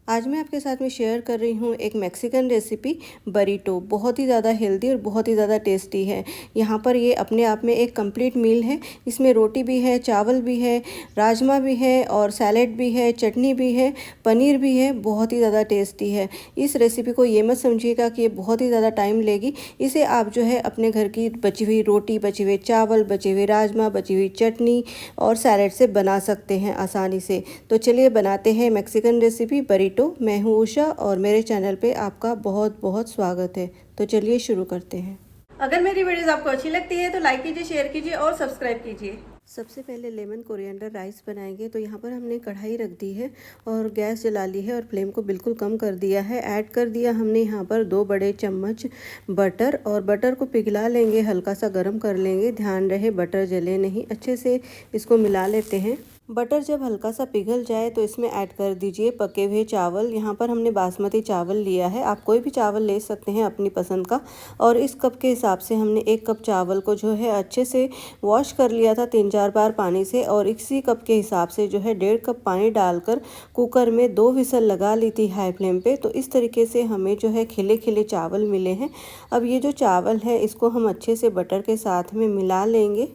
आज मैं आपके साथ में शेयर कर रही हूँ एक मैक्सिकन रेसिपी बरीटो। बहुत ही ज़्यादा हेल्दी और बहुत ही ज़्यादा टेस्टी है। यहाँ पर ये अपने आप में एक कंप्लीट मील है। इसमें रोटी भी है, चावल भी है, राजमा भी है और सैलेड भी है, चटनी भी है, पनीर भी है। बहुत ही ज़्यादा टेस्टी है। इस रेसिपी को ये मत समझिएगा कि ये बहुत ही ज़्यादा टाइम लेगी। इसे आप जो है अपने घर की बची हुई रोटी, बचे हुए चावल, बचे हुए राजमा, बची हुई चटनी और सैलेड से बना सकते हैं आसानी से। तो चलिए बनाते हैं मैक्सिकन रेसिपी बरीटो। मैं हूँ उषा और मेरे चैनल पे आपका बहुत बहुत स्वागत है। तो चलिए शुरू करते हैं। अगर मेरी वीडियोस आपको अच्छी लगती है तो लाइक कीजिए, शेयर कीजिए और सब्सक्राइब कीजिए। सबसे पहले लेमन कोरिएंडर राइस बनाएंगे। तो यहाँ पर हमने कढ़ाई रख दी है और गैस जला ली है और फ्लेम को बिल्कुल कम कर दिया है। ऐड कर दिया हमने यहाँ पर 2 बड़े चम्मच बटर और बटर को पिघला लेंगे, हल्का सा गर्म कर लेंगे। ध्यान रहे बटर जले नहीं। अच्छे से इसको मिला लेते हैं। बटर जब हल्का सा पिघल जाए तो इसमें ऐड कर दीजिए पके हुए चावल। यहाँ पर हमने बासमती चावल लिया है, आप कोई भी चावल ले सकते हैं अपनी पसंद का। और इस कप के हिसाब से हमने 1 कप चावल को जो है अच्छे से वॉश कर लिया था 3-4 बार पानी से। और इसी कप के हिसाब से जो है 1.5 कप पानी डालकर कुकर में 2 विसल लगा ली थी हाई फ्लेम पे। तो इस तरीके से हमें जो है खिले खिले चावल मिले हैं। अब ये जो चावल है इसको हम अच्छे से बटर के साथ में मिला लेंगे।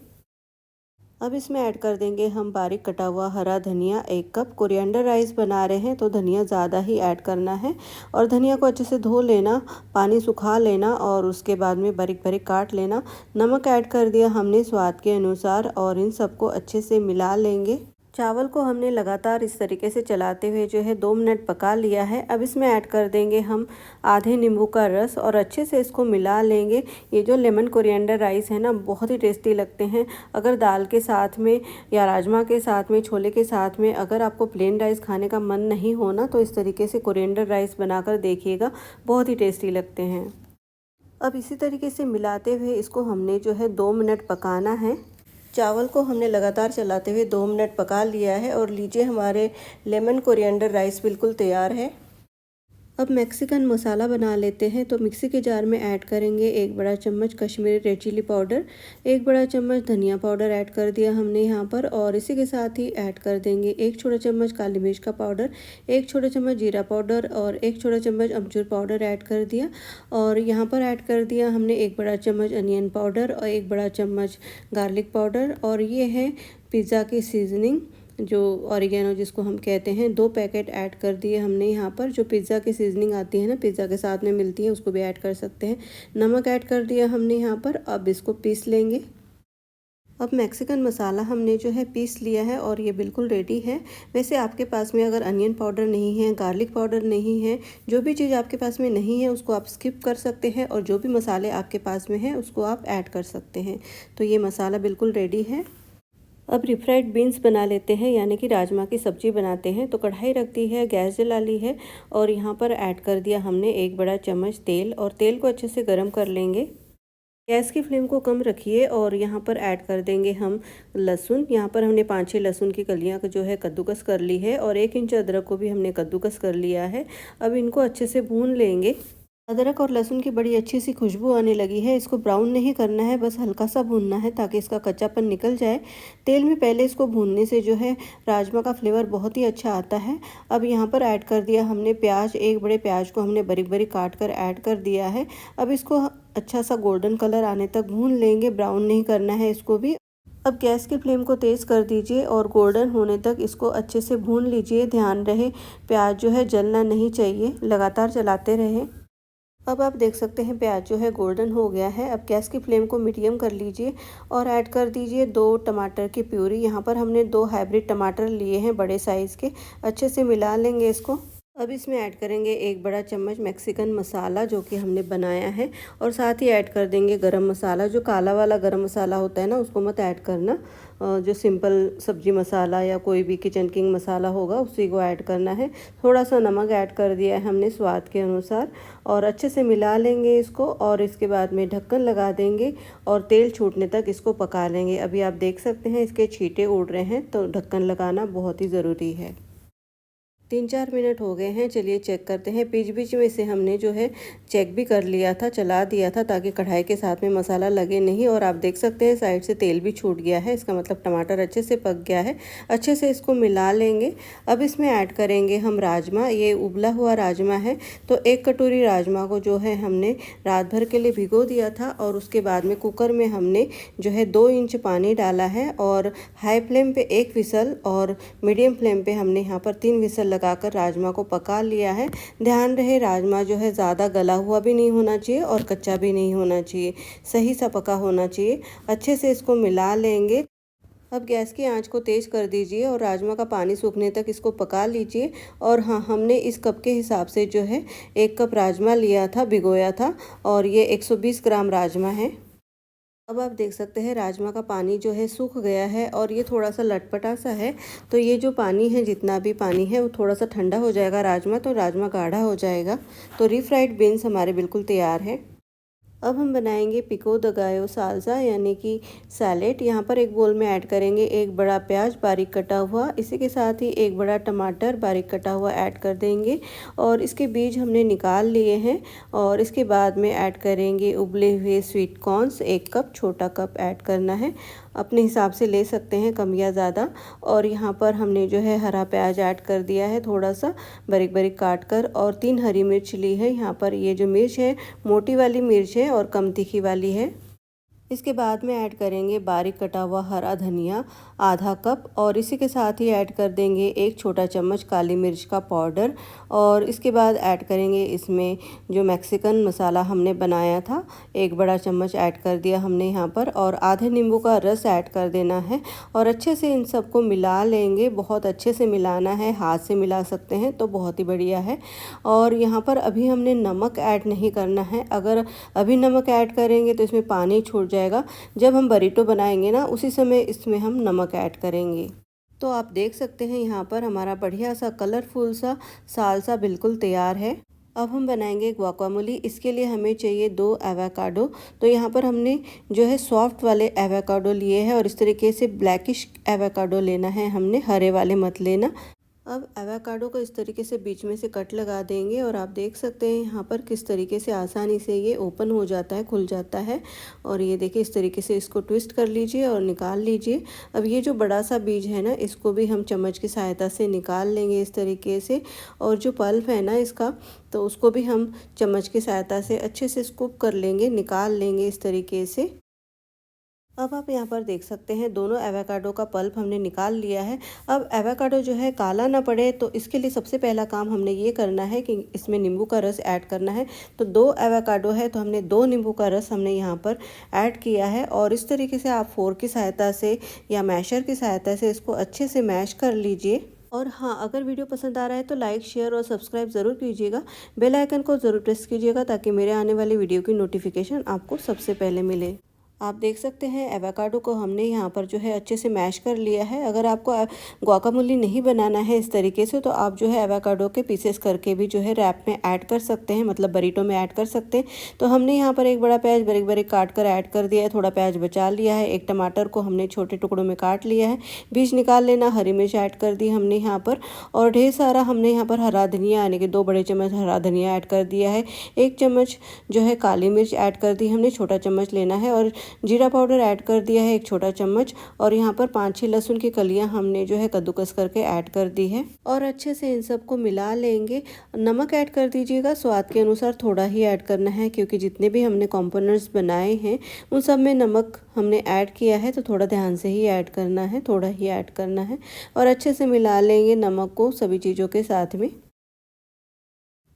अब इसमें ऐड कर देंगे हम बारीक कटा हुआ हरा धनिया। 1 कप कोरिएंडर राइस बना रहे हैं तो धनिया ज़्यादा ही ऐड करना है। और धनिया को अच्छे से धो लेना, पानी सुखा लेना और उसके बाद में बारीक बारीक काट लेना। नमक ऐड कर दिया हमने स्वाद के अनुसार और इन सबको अच्छे से मिला लेंगे। चावल को हमने लगातार इस तरीके से चलाते हुए जो है 2 मिनट पका लिया है। अब इसमें ऐड कर देंगे हम आधे नींबू का रस और अच्छे से इसको मिला लेंगे। ये जो लेमन कोरिएंडर राइस है ना, बहुत ही टेस्टी लगते हैं। अगर दाल के साथ में या राजमा के साथ में, छोले के साथ में अगर आपको प्लेन राइस खाने का मन नहीं हो ना, तो इस तरीके से कोरिएंडर राइस बनाकर देखिएगा, बहुत ही टेस्टी लगते हैं। अब इसी तरीके से मिलाते हुए इसको हमने जो है 2 मिनट पकाना है। चावल को हमने लगातार चलाते हुए 2 मिनट पका लिया है और लीजिए हमारे लेमन कोरिएंडर राइस बिल्कुल तैयार है। अब मैक्सिकन मसाला बना लेते हैं। तो मिक्सी के जार में ऐड करेंगे 1 बड़ा चम्मच कश्मीरी रेड चिली पाउडर, 1 बड़ा चम्मच धनिया पाउडर ऐड कर दिया हमने यहाँ पर। और इसी के साथ ही ऐड कर देंगे 1 छोटा चम्मच काली मिर्च का पाउडर, 1 छोटा चम्मच जीरा पाउडर और 1 छोटा चम्मच अमचूर पाउडर ऐड कर दिया। और यहाँ पर ऐड कर दिया हमने 1 बड़ा चम्मच अनियन पाउडर और 1 बड़ा चम्मच गार्लिक पाउडर। और ये है पिज़्ज़ा की सीजनिंग, जो ऑरिगेनो जिसको हम कहते हैं, 2 पैकेट ऐड कर दिए हमने यहाँ पर। जो पिज़्ज़ा की सीजनिंग आती है ना, पिज़्ज़ा के साथ में मिलती है, उसको भी ऐड कर सकते हैं। नमक ऐड कर दिया हमने यहाँ पर। अब इसको पीस लेंगे। अब मैक्सिकन मसाला हमने जो है पीस लिया है और ये बिल्कुल रेडी है। वैसे आपके पास में अगर अनियन पाउडर नहीं है, गार्लिक पाउडर नहीं है, जो भी चीज़ आपके पास में नहीं है उसको आप स्किप कर सकते हैं और जो भी मसाले आपके पास में हैं उसको आप ऐड कर सकते हैं। तो ये मसाला बिल्कुल रेडी है। अब रिफ्राइड बीन्स बना लेते हैं, यानी कि राजमा की सब्ज़ी बनाते हैं। तो कढ़ाई रख दी है, गैस जला ली है और यहाँ पर ऐड कर दिया हमने 1 बड़ा चम्मच तेल और तेल को अच्छे से गर्म कर लेंगे। गैस की फ्लेम को कम रखिए और यहाँ पर ऐड कर देंगे हम लहसुन। यहाँ पर हमने 5-6 लहसुन की कलियाँ जो है कद्दूकस कर ली है और 1 इंच अदरक को भी हमने कद्दूकस कर लिया है। अब इनको अच्छे से भून लेंगे। अदरक और लहसुन की बड़ी अच्छी सी खुशबू आने लगी है। इसको ब्राउन नहीं करना है, बस हल्का सा भूनना है ताकि इसका कच्चापन निकल जाए। तेल में पहले इसको भूनने से जो है राजमा का फ्लेवर बहुत ही अच्छा आता है। अब यहाँ पर ऐड कर दिया हमने प्याज। 1 बड़े प्याज को हमने बारीक बारीक काट कर ऐड कर दिया है। अब इसको अच्छा सा गोल्डन कलर आने तक भून लेंगे, ब्राउन नहीं करना है इसको भी। अब गैस की फ्लेम को तेज़ कर दीजिए और गोल्डन होने तक इसको अच्छे से भून लीजिए। ध्यान रहे प्याज जो है जलना नहीं चाहिए, लगातार चलाते रहें। अब आप देख सकते हैं प्याज जो है गोल्डन हो गया है। अब गैस की फ्लेम को मीडियम कर लीजिए और ऐड कर दीजिए 2 टमाटर की प्यूरी। यहाँ पर हमने 2 हाइब्रिड टमाटर लिए हैं बड़े साइज़ के। अच्छे से मिला लेंगे इसको। अब इसमें ऐड करेंगे 1 बड़ा चम्मच मैक्सिकन मसाला जो कि हमने बनाया है और साथ ही ऐड कर देंगे गरम मसाला। जो काला वाला गरम मसाला होता है ना, उसको मत ऐड करना। जो सिंपल सब्जी मसाला या कोई भी किचन किंग मसाला होगा उसी को ऐड करना है। थोड़ा सा नमक ऐड कर दिया है हमने स्वाद के अनुसार और अच्छे से मिला लेंगे इसको। और इसके बाद में ढक्कन लगा देंगे और तेल छूटने तक इसको पका लेंगे। अभी आप देख सकते हैं इसके छींटे उड़ रहे हैं, तो ढक्कन लगाना बहुत ही ज़रूरी है। 3-4 मिनट हो गए हैं। चलिए चेक करते हैं। बीच बीच में इसे हमने जो है चेक भी कर लिया था, चला दिया था ताकि कढ़ाई के साथ में मसाला लगे नहीं। और आप देख सकते हैं साइड से तेल भी छूट गया है, इसका मतलब टमाटर अच्छे से पक गया है। अच्छे से इसको मिला लेंगे। अब इसमें ऐड करेंगे हम राजमा। ये उबला हुआ राजमा है, तो 1 कटोरी राजमा को जो है हमने रात भर के लिए भिगो दिया था और उसके बाद में कुकर में हमने जो है 2 इंच पानी डाला है और हाई फ्लेम पे 1 विसल और मीडियम फ्लेम पे हमने यहाँ पर 3 विसल लगाकर राजमा को पका लिया है। ध्यान रहे राजमा जो है ज़्यादा गला हुआ भी नहीं होना चाहिए और कच्चा भी नहीं होना चाहिए, सही सा पका होना चाहिए। अच्छे से इसको मिला लेंगे। अब गैस की आंच को तेज़ कर दीजिए और राजमा का पानी सूखने तक इसको पका लीजिए। और हाँ, हमने इस कप के हिसाब से जो है 1 कप राजमा लिया था, भिगोया था, और ये 120 ग्राम राजमा है। अब आप देख सकते हैं राजमा का पानी जो है सूख गया है और ये थोड़ा सा लटपटा सा है। तो ये जो पानी है, जितना भी पानी है, वो थोड़ा सा ठंडा हो जाएगा राजमा, तो राजमा गाढ़ा हो जाएगा। तो रीफ्राइड बीन्स हमारे बिल्कुल तैयार है। अब हम बनाएंगे पिको द गायो साल्सा यानी कि सैलेड। यहाँ पर एक बोल में ऐड करेंगे 1 बड़ा प्याज बारीक कटा हुआ, इसी के साथ ही 1 बड़ा टमाटर बारीक कटा हुआ ऐड कर देंगे और इसके बीज हमने निकाल लिए हैं। और इसके बाद में ऐड करेंगे उबले हुए स्वीट कॉर्न्स, 1 कप, छोटा कप ऐड करना है। अपने हिसाब से ले सकते हैं, कम या ज़्यादा। और यहाँ पर हमने जो है हरा प्याज ऐड कर दिया है, थोड़ा सा बारीक बारीक काट कर, और 3 हरी मिर्च ली है। यहाँ पर ये जो मिर्च है मोटी वाली मिर्च है और कम तीखी वाली है। इसके बाद में ऐड करेंगे बारीक कटा हुआ हरा धनिया आधा कप, और इसी के साथ ही ऐड कर देंगे 1 छोटा चम्मच काली मिर्च का पाउडर। और इसके बाद ऐड करेंगे इसमें जो मैक्सिकन मसाला हमने बनाया था, 1 बड़ा चम्मच ऐड कर दिया हमने यहाँ पर, और आधे नींबू का रस ऐड कर देना है। और अच्छे से इन सबको मिला लेंगे, बहुत अच्छे से मिलाना है, हाथ से मिला सकते हैं तो बहुत ही बढ़िया है। और यहाँ पर अभी हमने नमक ऐड नहीं करना है। अगर अभी नमक ऐड करेंगे तो इसमें पानी छूट जाएगा। जब हम बरीटो बनाएंगे ना, उसी समय इसमें हम नमक ऐड करेंगे। तो आप देख सकते हैं यहाँ पर हमारा बढ़िया सा कलरफुल सा सालसा बिल्कुल तैयार है। अब हम बनाएंगे गुआकामोली। इसके लिए हमें चाहिए 2 एवोकाडो। तो यहाँ पर हमने जो है सॉफ्ट वाले एवोकाडो लिए हैं और इस तरीके से ब्लैकिश एवोकाडो लेना है हमने, हरे वाले मत लेना। अब एवोकाडो को इस तरीके से बीच में से कट लगा देंगे और आप देख सकते हैं यहाँ पर किस तरीके से आसानी से ये ओपन हो जाता है, खुल जाता है। और ये देखिए इस तरीके से इसको ट्विस्ट कर लीजिए और निकाल लीजिए। अब ये जो बड़ा सा बीज है ना, इसको भी हम चम्मच की सहायता से निकाल लेंगे इस तरीके से। और जो पल्प है ना इसका, तो उसको भी हम चम्मच की सहायता से अच्छे से स्कूप कर लेंगे, निकाल लेंगे इस तरीके से। अब आप यहाँ पर देख सकते हैं दोनों एवोकाडो का पल्प हमने निकाल लिया है। अब एवोकाडो जो है काला ना पड़े, तो इसके लिए सबसे पहला काम हमने ये करना है कि इसमें नींबू का रस ऐड करना है। तो 2 एवोकाडो है तो हमने 2 नींबू का रस हमने यहाँ पर ऐड किया है। और इस तरीके से आप फोर्क की सहायता से या मैशर की सहायता से इसको अच्छे से मैश कर लीजिए। और हाँ, अगर वीडियो पसंद आ रहा है तो लाइक, शेयर और सब्सक्राइब ज़रूर कीजिएगा। बेल आइकन को ज़रूर प्रेस कीजिएगा ताकि मेरे आने वाली वीडियो की नोटिफिकेशन आपको सबसे पहले मिले। आप देख सकते हैं एवोकाडो को हमने यहाँ पर जो है अच्छे से मैश कर लिया है। अगर आपको गुआकामोली नहीं बनाना है इस तरीके से, तो आप जो है एवोकाडो के पीसेस करके भी जो है रैप में ऐड कर सकते हैं, मतलब बरीटो में ऐड कर सकते हैं। तो हमने यहाँ पर 1 बड़ा प्याज बारीक बारीक काट कर ऐड कर दिया है, थोड़ा प्याज बचा लिया है। 1 टमाटर को हमने छोटे टुकड़ों में काट लिया है, बीज निकाल लेना। हरी मिर्च ऐड कर दी हमने यहाँ पर, और ढेर सारा हमने यहाँ पर हरा धनिया यानी कि 2 बड़े चम्मच हरा धनिया ऐड कर दिया है। 1 चम्मच जो है काली मिर्च ऐड कर दी हमने, छोटा चम्मच लेना है। और जीरा पाउडर ऐड कर दिया है 1 छोटा चम्मच। और यहाँ पर 5-6 लहसुन की कलियां हमने जो है कद्दूकस करके ऐड कर दी है। और अच्छे से इन सबको मिला लेंगे। नमक ऐड कर दीजिएगा, स्वाद के अनुसार थोड़ा ही ऐड करना है, क्योंकि जितने भी हमने कंपोनेंट्स बनाए हैं उन सब में नमक हमने ऐड किया है, तो थोड़ा ध्यान से ही ऐड करना है, थोड़ा ही ऐड करना है। और अच्छे से मिला लेंगे नमक को सभी चीज़ों के साथ में।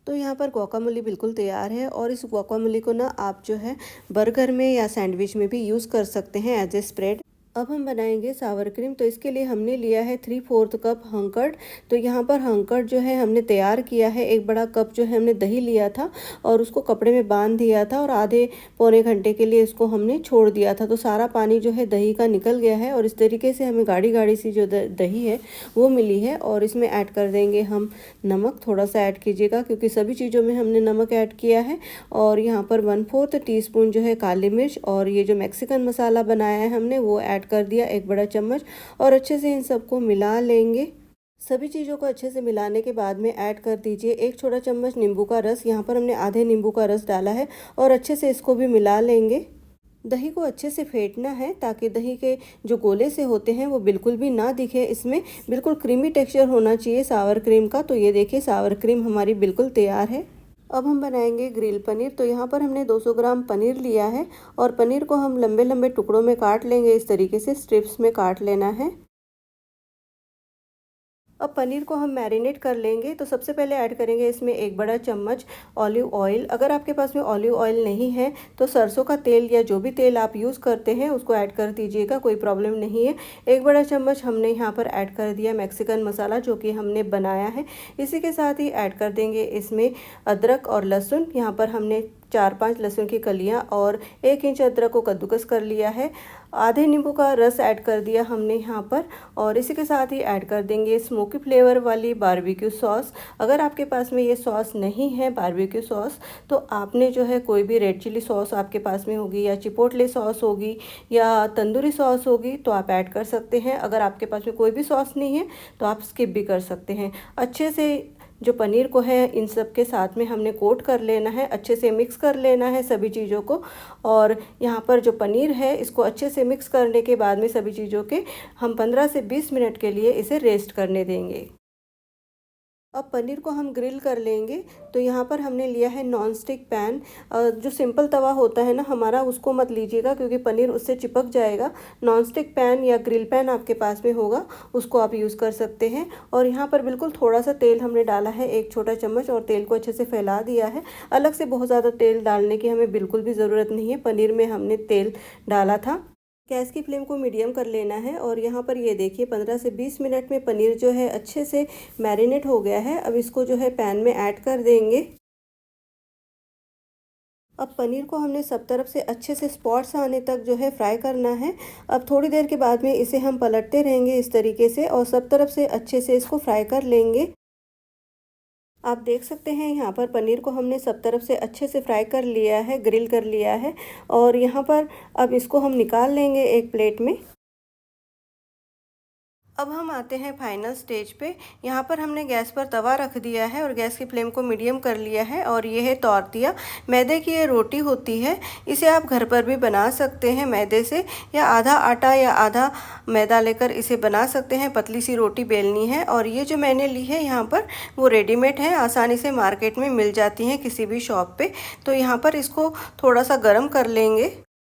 तो यहाँ पर गुआकामोली बिल्कुल तैयार है। और इस गुआकामोली को ना आप जो है बर्गर में या सैंडविच में भी यूज़ कर सकते हैं एज ए स्प्रेड। अब हम बनाएंगे सावर क्रीम। तो इसके लिए हमने लिया है 3/4 कप हंकर्ड। तो यहाँ पर हंकर्ड जो है हमने तैयार किया है। 1 बड़ा कप जो है हमने दही लिया था और उसको कपड़े में बांध दिया था और आधे पौने घंटे के लिए इसको हमने छोड़ दिया था। तो सारा पानी जो है दही का निकल गया है और इस तरीके से हमें गाढ़ी गाढ़ी सी जो दही है वो मिली है। और इसमें ऐड कर देंगे हम नमक, थोड़ा सा ऐड कीजिएगा क्योंकि सभी चीज़ों में हमने नमक ऐड किया है। और यहाँ पर 1/4 टीस्पून जो है काली मिर्च, और ये जो मैक्सिकन मसाला बनाया है हमने वो ऐड कर दिया 1 बड़ा चम्मच। और अच्छे से इन सबको मिला लेंगे। सभी चीज़ों को अच्छे से मिलाने के बाद में ऐड कर दीजिए 1 छोटा चम्मच नींबू का रस। यहाँ पर हमने आधे नींबू का रस डाला है और अच्छे से इसको भी मिला लेंगे। दही को अच्छे से फेंटना है ताकि दही के जो गोले से होते हैं वो बिल्कुल भी ना दिखे। इसमें बिल्कुल क्रीमी टेक्सचर होना चाहिए सावर क्रीम का। तो ये देखिए सावर क्रीम हमारी बिल्कुल तैयार है। अब हम बनाएंगे ग्रिल पनीर। तो यहाँ पर हमने 200 ग्राम पनीर लिया है और पनीर को हम लंबे लंबे टुकड़ों में काट लेंगे। इस तरीके से स्ट्रिप्स में काट लेना है। अब पनीर को हम मैरिनेट कर लेंगे। तो सबसे पहले ऐड करेंगे इसमें 1 बड़ा चम्मच ऑलिव ऑयल। अगर आपके पास में ऑलिव ऑयल नहीं है तो सरसों का तेल या जो भी तेल आप यूज़ करते हैं उसको ऐड कर दीजिएगा, कोई प्रॉब्लम नहीं है। 1 बड़ा चम्मच हमने यहाँ पर ऐड कर दिया मैक्सिकन मसाला जो कि हमने बनाया है। इसी के साथ ही ऐड कर देंगे इसमें अदरक और लहसुन। यहाँ पर हमने 4-5 लहसुन की कलियाँ और 1 इंच अदरक को कद्दूकस कर लिया है। आधे नींबू का रस ऐड कर दिया हमने यहाँ पर। और इसी के साथ ही ऐड कर देंगे स्मोकी फ्लेवर वाली बारबेक्यू सॉस। अगर आपके पास में ये सॉस नहीं है बारबेक्यू सॉस तो आपने जो है कोई भी रेड चिली सॉस आपके पास में होगी या चिपोटले सॉस होगी या तंदूरी सॉस होगी तो आप ऐड कर सकते हैं। अगर आपके पास में कोई भी सॉस नहीं है तो आप स्किप भी कर सकते हैं। अच्छे से जो पनीर को है इन सब के साथ में हमने कोट कर लेना है, अच्छे से मिक्स कर लेना है सभी चीज़ों को। और यहाँ पर जो पनीर है इसको अच्छे से मिक्स करने के बाद में सभी चीज़ों के हम 15 से 20 मिनट के लिए इसे रेस्ट करने देंगे। अब पनीर को हम ग्रिल कर लेंगे। तो यहाँ पर हमने लिया है नॉन स्टिक पैन। जो सिंपल तवा होता है ना हमारा उसको मत लीजिएगा क्योंकि पनीर उससे चिपक जाएगा। नॉन स्टिक पैन या ग्रिल पैन आपके पास में होगा उसको आप यूज़ कर सकते हैं। और यहाँ पर बिल्कुल थोड़ा सा तेल हमने डाला है 1 छोटा चम्मच और तेल को अच्छे से फैला दिया है। अलग से बहुत ज़्यादा तेल डालने की हमें बिल्कुल भी ज़रूरत नहीं है, पनीर में हमने तेल डाला था। गैस की फ्लेम को मीडियम कर लेना है। और यहाँ पर ये देखिए 15 से 20 मिनट में पनीर जो है अच्छे से मैरिनेट हो गया है। अब इसको जो है पैन में ऐड कर देंगे। अब पनीर को हमने सब तरफ से अच्छे से स्पॉट्स आने तक जो है फ्राई करना है। अब थोड़ी देर के बाद में इसे हम पलटते रहेंगे इस तरीके से और सब तरफ से अच्छे से इसको फ्राई कर लेंगे। आप देख सकते हैं यहाँ पर पनीर को हमने सब तरफ से अच्छे से फ्राई कर लिया है, ग्रिल कर लिया है। और यहाँ पर अब इसको हम निकाल लेंगे एक प्लेट में। अब हम आते हैं फाइनल स्टेज पे। यहाँ पर हमने गैस पर तवा रख दिया है और गैस की फ्लेम को मीडियम कर लिया है। और ये है तौरतिया, मैदे की ये रोटी होती है। इसे आप घर पर भी बना सकते हैं मैदे से, या आधा आटा या आधा मैदा लेकर इसे बना सकते हैं। पतली सी रोटी बेलनी है। और ये जो मैंने ली है यहाँ पर वो रेडीमेड है, आसानी से मार्केट में मिल जाती हैं किसी भी शॉप पे। तो यहाँ पर इसको थोड़ा सा गर्म कर लेंगे।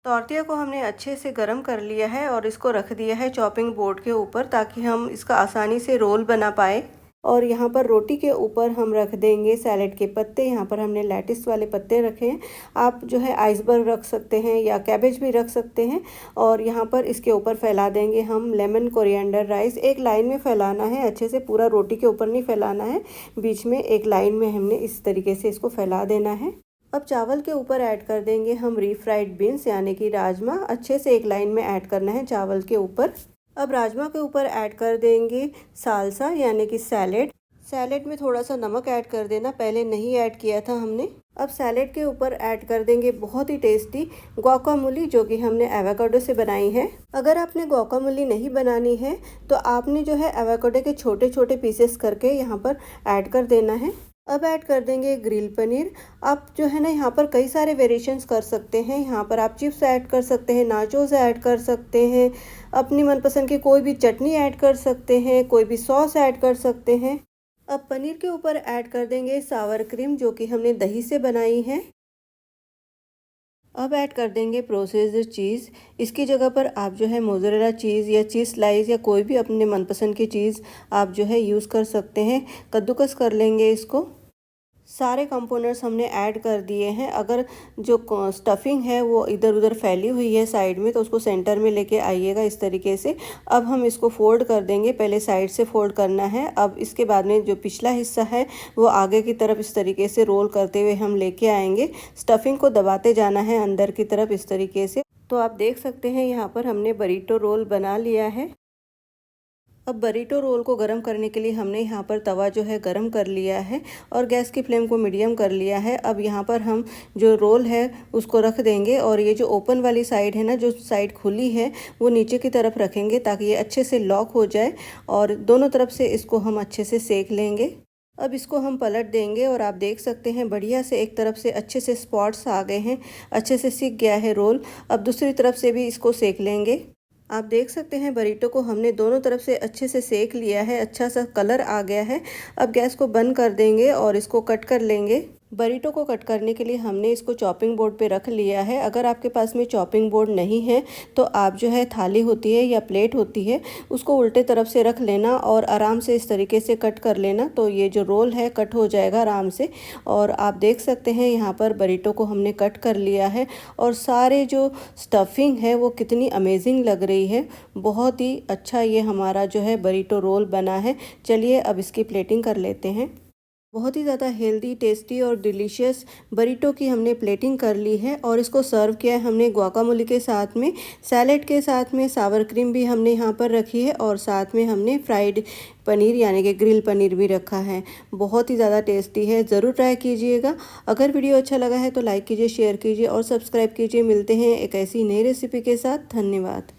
टॉर्टिया को हमने अच्छे से गरम कर लिया है और इसको रख दिया है चॉपिंग बोर्ड के ऊपर ताकि हम इसका आसानी से रोल बना पाए। और यहाँ पर रोटी के ऊपर हम रख देंगे सैलेड के पत्ते। यहाँ पर हमने लेटिस वाले पत्ते रखे हैं। आप जो है आइसबर्ग रख सकते हैं या कैबेज भी रख सकते हैं। और यहाँ पर इसके ऊपर फैला देंगे हम लेमन कोरिएंडर राइस। एक लाइन में फैलाना है, अच्छे से पूरा रोटी के ऊपर नहीं फैलाना है, बीच में एक लाइन में हमने इस तरीके से इसको फैला देना है। अब चावल के ऊपर ऐड कर देंगे हम रीफ्राइड बीन्स यानी कि राजमा। अच्छे से एक लाइन में ऐड करना है चावल के ऊपर। अब राजमा के ऊपर ऐड कर देंगे सालसा यानी कि सैलेड। सैलेड में थोड़ा सा नमक ऐड कर देना, पहले नहीं ऐड किया था हमने। अब सैलेड के ऊपर ऐड कर देंगे बहुत ही टेस्टी गुआकामोली जो कि हमने एवोकाडो से बनाई है। अगर आपने गुआकामोली नहीं बनानी है तो आपने जो है एवोकाडो के छोटे छोटे पीसेस करके यहाँ पर ऐड कर देना है। अब ऐड कर देंगे ग्रिल पनीर। आप जो है ना यहाँ पर कई सारे वेरिएशंस कर सकते हैं। यहाँ पर आप चिप्स ऐड कर सकते हैं, नाचोस ऐड कर सकते हैं, अपनी मनपसंद की कोई भी चटनी ऐड कर सकते हैं, कोई भी सॉस ऐड कर सकते हैं। अब पनीर के ऊपर ऐड कर देंगे सावर क्रीम जो कि हमने दही से बनाई है। अब ऐड कर देंगे प्रोसेस्ड चीज़। इसकी जगह पर आप जो है मोज़रेला चीज़ या चीज़ स्लाइस या कोई भी अपने मनपसंद की चीज़ आप जो है यूज़ कर सकते हैं। कद्दूकस कर लेंगे इसको। सारे कंपोनेंट्स हमने ऐड कर दिए हैं। अगर जो स्टफिंग है वो इधर उधर फैली हुई है साइड में तो उसको सेंटर में लेके आइएगा इस तरीके से। अब हम इसको फोल्ड कर देंगे, पहले साइड से फोल्ड करना है। अब इसके बाद में जो पिछला हिस्सा है वो आगे की तरफ इस तरीके से रोल करते हुए हम लेके आएंगे। स्टफिंग को दबाते जाना है अंदर की तरफ इस तरीके से। तो आप देख सकते हैं यहाँ पर हमने बरीटो रोल बना लिया है। अब बरीटो रोल को गरम करने के लिए हमने यहाँ पर तवा जो है गरम कर लिया है और गैस की फ्लेम को मीडियम कर लिया है। अब यहाँ पर हम जो रोल है उसको रख देंगे और ये जो ओपन वाली साइड है ना, जो साइड खुली है वो नीचे की तरफ रखेंगे ताकि ये अच्छे से लॉक हो जाए और दोनों तरफ से इसको हम अच्छे से सेक लेंगे। अब इसको हम पलट देंगे और आप देख सकते हैं बढ़िया से एक तरफ से अच्छे से स्पॉट्स आ गए हैं, अच्छे से सिक गया है रोल। अब दूसरी तरफ से भी इसको सेक लेंगे। आप देख सकते हैं बरीटो को हमने दोनों तरफ से अच्छे से सेक लिया है, अच्छा सा कलर आ गया है। अब गैस को बंद कर देंगे और इसको कट कर लेंगे। बरीटो को कट करने के लिए हमने इसको चॉपिंग बोर्ड पे रख लिया है। अगर आपके पास में चॉपिंग बोर्ड नहीं है तो आप जो है थाली होती है या प्लेट होती है उसको उल्टे तरफ से रख लेना और आराम से इस तरीके से कट कर लेना, तो ये जो रोल है कट हो जाएगा आराम से। और आप देख सकते हैं यहाँ पर बरीटो को हमने कट कर लिया है और सारे जो स्टफिंग है वो कितनी अमेजिंग लग रही है। बहुत ही अच्छा ये हमारा जो है बरीटो रोल बना है। चलिए अब इसकी प्लेटिंग कर लेते हैं। बहुत ही ज़्यादा हेल्दी, टेस्टी और डिलीशियस बरीटो की हमने प्लेटिंग कर ली है और इसको सर्व किया है हमने गुआकामोली के साथ में, सैलेड के साथ में, सावर क्रीम भी हमने यहाँ पर रखी है और साथ में हमने फ्राइड पनीर यानी कि ग्रिल पनीर भी रखा है। बहुत ही ज़्यादा टेस्टी है, ज़रूर ट्राई कीजिएगा। अगर वीडियो अच्छा लगा है तो लाइक कीजिए, शेयर कीजिए और सब्सक्राइब कीजिए। मिलते हैं एक ऐसी नई रेसिपी के साथ। धन्यवाद।